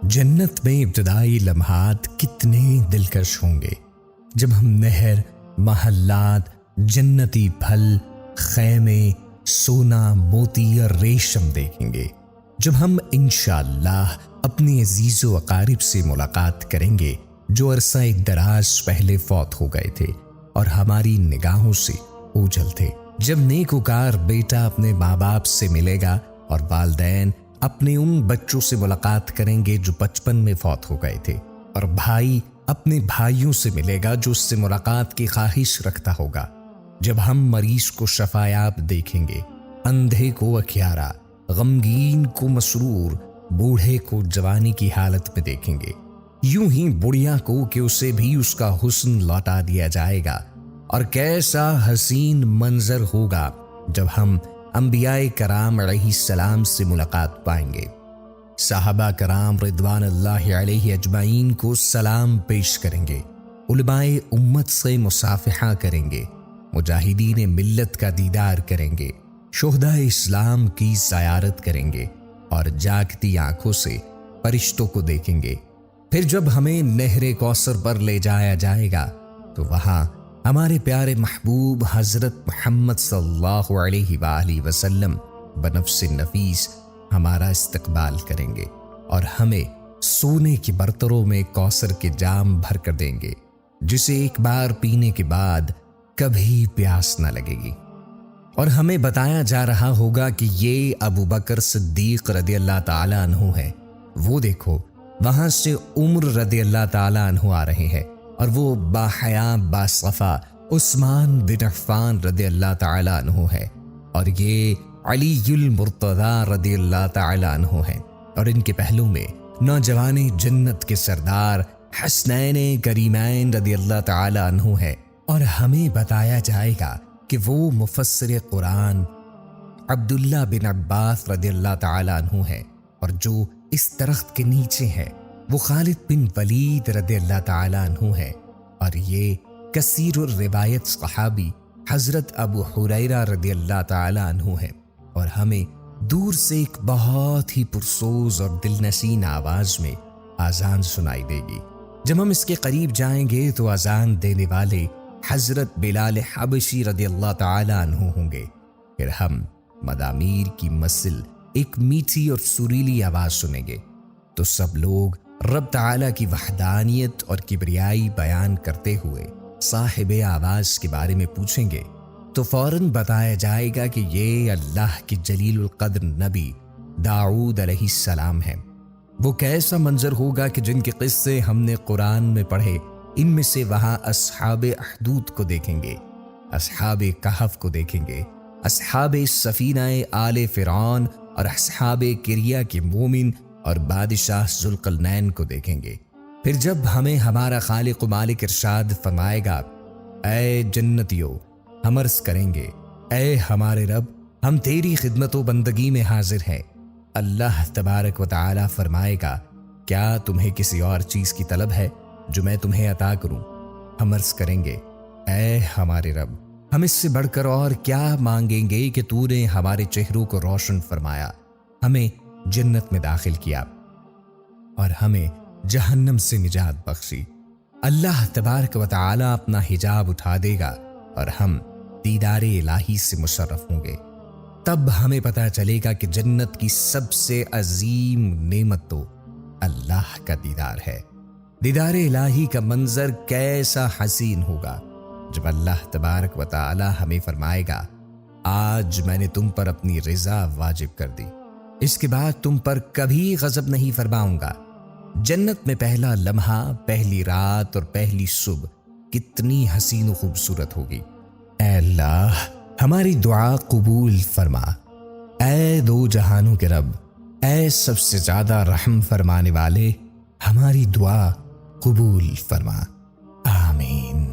جنت میں ابتدائی لمحات کتنے دلکش ہوں گے جب ہم نہر، محلات، جنتی پھل، خیمے، سونا، موتی اور ریشم دیکھیں گے، جب ہم انشاءاللہ اپنے عزیز و اقارب سے ملاقات کریں گے جو عرصہ دراز پہلے فوت ہو گئے تھے اور ہماری نگاہوں سے اوجھل تھے، جب نیکوکار بیٹا اپنے ماں باپ سے ملے گا اور والدین اپنے ان بچوں سے ملاقات کریں گے جو بچپن میں فوت ہو گئے تھے، اور بھائی اپنے بھائیوں سے ملے گا جو اس سے ملاقات کی خواہش رکھتا ہوگا، جب ہم مریض کو شفایاب دیکھیں گے، اندھے کو اکھیارا، غمگین کو مسرور، بوڑھے کو جوانی کی حالت میں دیکھیں گے، یوں ہی بڑھیا کو کہ اسے بھی اس کا حسن لوٹا دیا جائے گا، اور کیسا حسین منظر ہوگا جب ہم انبیاء کرام علیہ السلام سے ملاقات پائیں گے، صحابہ کرام رضوان اللہ علیہ اجمعین کو سلام پیش کریں گے، علماء امت سے مصافحہ کریں گے، مجاہدین ملت کا دیدار کریں گے، شہداء اسلام کی زیارت کریں گے، اور جاگتی آنکھوں سے فرشتوں کو دیکھیں گے۔ پھر جب ہمیں نہر کوثر پر لے جایا جائے گا تو وہاں ہمارے پیارے محبوب حضرت محمد صلی اللہ علیہ وآلہ وسلم بنفس نفیس ہمارا استقبال کریں گے اور ہمیں سونے کے برتروں میں کوثر کے جام بھر کر دیں گے، جسے ایک بار پینے کے بعد کبھی پیاس نہ لگے گی، اور ہمیں بتایا جا رہا ہوگا کہ یہ ابو بکر صدیق رضی اللہ تعالیٰ عنہ ہے، وہ دیکھو وہاں سے عمر رضی اللہ تعالیٰ عنہ آ رہے ہیں، اور وہ باحیا باصفا عثمان بن عفان رضی اللہ تعالیٰ عنہ ہے، اور یہ علی المرتضیٰ رضی اللہ تعالیٰ عنہ ہیں، اور ان کے پہلو میں نوجوان جنت کے سردار حسنین کریمین رضی اللہ تعالیٰ عنہ ہے، اور ہمیں بتایا جائے گا کہ وہ مفسر قرآن عبداللہ بن عباس رضی اللہ تعالیٰ عنہ ہے، اور جو اس درخت کے نیچے ہے وہ خالد بن ولید رضی اللہ تعالیٰ عنہ ہے، اور یہ کثیر الروایت صحابی حضرت ابو ہریرہ رضی اللہ تعالیٰ عنہ ہے، اور ہمیں دور سے ایک بہت ہی پرسوز اور دلنشین آواز میں اذان سنائی دے گی۔ جب ہم اس کے قریب جائیں گے تو اذان دینے والے حضرت بلال حبشی رضی اللہ تعالیٰ عنہ ہوں گے، پھر ہم مدامیر کی مثل ایک میٹھی اور سریلی آواز سنیں گے تو سب لوگ رب تعالیٰ کی وحدانیت اور کبریائی بیان کرتے ہوئے صاحب آواز کے بارے میں پوچھیں گے، تو فوراً بتایا جائے گا کہ یہ اللہ کے جلیل القدر نبی داؤد علیہ السلام ہیں۔ وہ کیسا منظر ہوگا کہ جن کے قصے ہم نے قرآن میں پڑھے، ان میں سے وہاں اصحاب اخدود کو دیکھیں گے، اصحاب کہف کو دیکھیں گے، اصحاب سفینہ آل فرعون اور اصحاب کریا کے مومن اور بادشاہ ذوالقرنین کو دیکھیں گے۔ پھر جب ہمیں ہمارا خالق و مالک ارشاد فرمائے گا، اے جنتیو، ہم عرض کریں گے، اے ہمارے رب، ہم تیری خدمت و بندگی میں حاضر ہیں، اللہ تبارک و تعالی فرمائے گا، کیا تمہیں کسی اور چیز کی طلب ہے جو میں تمہیں عطا کروں؟ ہم عرض کریں گے، اے ہمارے رب، ہم اس سے بڑھ کر اور کیا مانگیں گے کہ تو نے ہمارے چہروں کو روشن فرمایا، ہمیں جنت میں داخل کیا اور ہمیں جہنم سے نجات بخشی۔ اللہ تبارک و تعالی اپنا حجاب اٹھا دے گا اور ہم دیدار الہی سے مشرف ہوں گے۔ تب ہمیں پتہ چلے گا کہ جنت کی سب سے عظیم نعمت تو اللہ کا دیدار ہے۔ دیدار الہی کا منظر کیسا حسین ہوگا جب اللہ تبارک و تعالی ہمیں فرمائے گا، آج میں نے تم پر اپنی رضا واجب کر دی، اس کے بعد تم پر کبھی غضب نہیں فرماؤں گا۔ جنت میں پہلا لمحہ، پہلی رات اور پہلی صبح کتنی حسین و خوبصورت ہوگی۔ اے اللہ، ہماری دعا قبول فرما۔ اے دو جہانوں کے رب، اے سب سے زیادہ رحم فرمانے والے، ہماری دعا قبول فرما۔ آمین۔